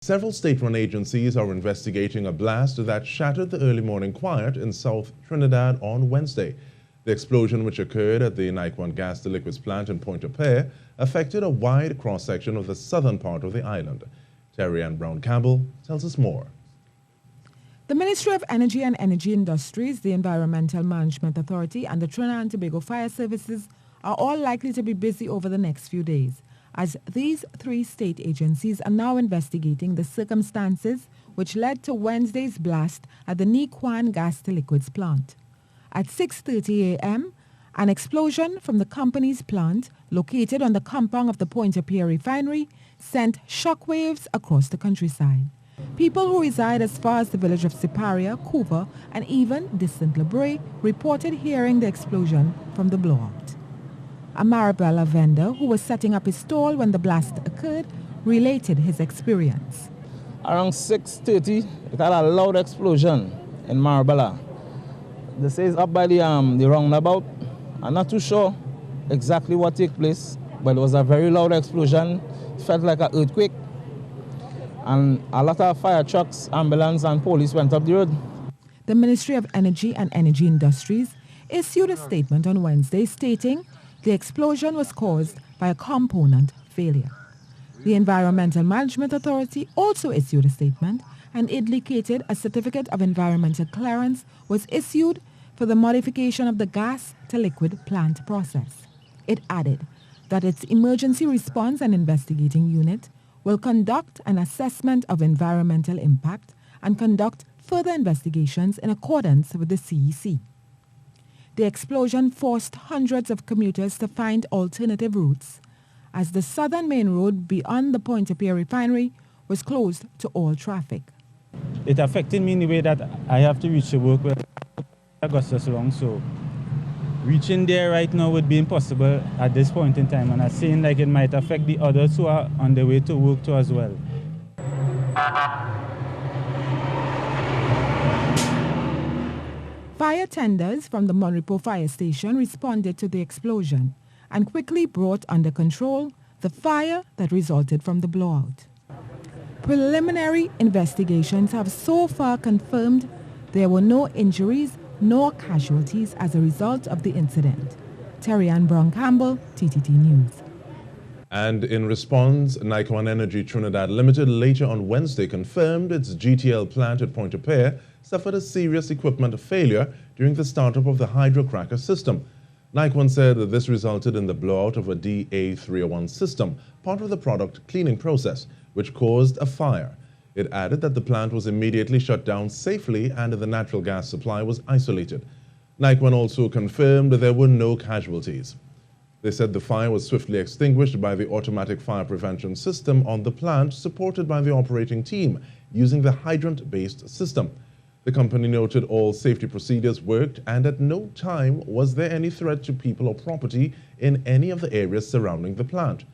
Several state-run agencies are investigating a blast that shattered the early morning quiet in South Trinidad on Wednesday. The explosion, which occurred at the NiQUAN Gas to Liquids plant in Pointe-a-Pierre, affected a wide cross-section of the southern part of the island. Terry and Browne-Campbell tells us more. The Ministry of Energy and Energy Industries, the Environmental Management Authority, and the Trinidad and Tobago Fire Services are all likely to be busy over the next few days, as these three state agencies are now investigating the circumstances which led to Wednesday's blast at the NiQUAN Gas to Liquids plant. At 6:30 a.m., an explosion from the company's plant, located on the compound of the Pointe-a-Pierre refinery, sent shockwaves across the countryside. People who reside as far as the village of Siparia, Cooper, and even distant Lebre reported hearing the explosion from the blowout. A Marabella vendor who was setting up his stall when the blast occurred related his experience. Around 6:30, it had a loud explosion in Marabella. They say it's up by the roundabout. I'm not too sure exactly what took place, but it was a very loud explosion. It felt like an earthquake. And a lot of fire trucks, ambulance, and police went up the road. The Ministry of Energy and Energy Industries issued a statement on Wednesday stating the explosion was caused by a component failure. The Environmental Management Authority also issued a statement and indicated a certificate of environmental clearance was issued for the modification of the gas to liquid plant process. It added that its emergency response and investigating unit will conduct an assessment of environmental impact and conduct further investigations in accordance with the CEC. The explosion forced hundreds of commuters to find alternative routes, as the southern main road beyond the Pointe-a-Pierre refinery was closed to all traffic. It affected me in the way that I have to reach the work where Augustus long, so reaching there right now would be impossible at this point in time, and I'm saying like it might affect the others who are on their way to work too as well. Fire tenders from the Monrepo fire station responded to the explosion and quickly brought under control the fire that resulted from the blowout. Preliminary investigations have so far confirmed there were no injuries nor casualties as a result of the incident. Terry and Browne-Campbell, TTT News. And in response, NiQUAN Energy Trinidad Limited later on Wednesday confirmed its GTL plant at Pointe-a-Pierre suffered a serious equipment failure during the startup of the hydrocracker system. NiQUAN said that this resulted in the blowout of a DA301 system, part of the product cleaning process, which caused a fire. It added that the plant was immediately shut down safely and the natural gas supply was isolated. NiQUAN also confirmed that there were no casualties. They said the fire was swiftly extinguished by the automatic fire prevention system on the plant, supported by the operating team, using the hydrant-based system. The company noted all safety procedures worked and at no time was there any threat to people or property in any of the areas surrounding the plant.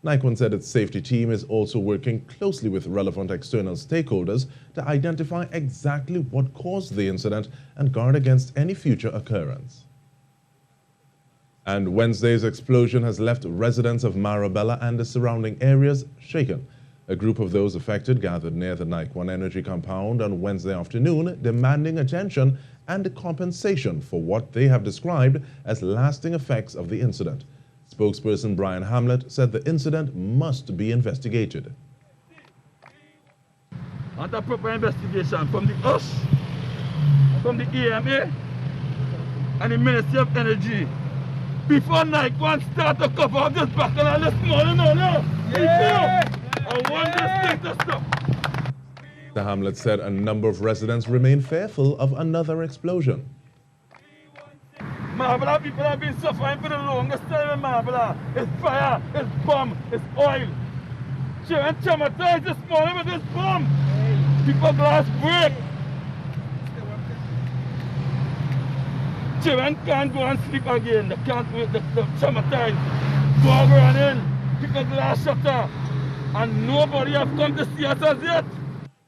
NiQUAN said its safety team is also working closely with relevant external stakeholders to identify exactly what caused the incident and guard against any future occurrence. And Wednesday's explosion has left residents of Marabella and the surrounding areas shaken. A group of those affected gathered near the NiQUAN Energy compound on Wednesday afternoon, demanding attention and compensation for what they have described as lasting effects of the incident. Spokesperson Brian HAMLET said the incident must be investigated. Want a proper investigation from the US, from the EMA, and the Ministry of Energy before NiQUAN start to cover up this battle this morning. Yeah. I want this thing to stop. The HAMLET said a number of residents remain fearful of another explosion. Marabella people have been suffering for the longest time in Marabella. It's fire, it's bomb, it's oil. Children traumatized this morning with this bomb. People glass break. Children can't go and sleep again. They can't wait, they're traumatized. Dog running, people glass shutter. And nobody have come to see us as yet.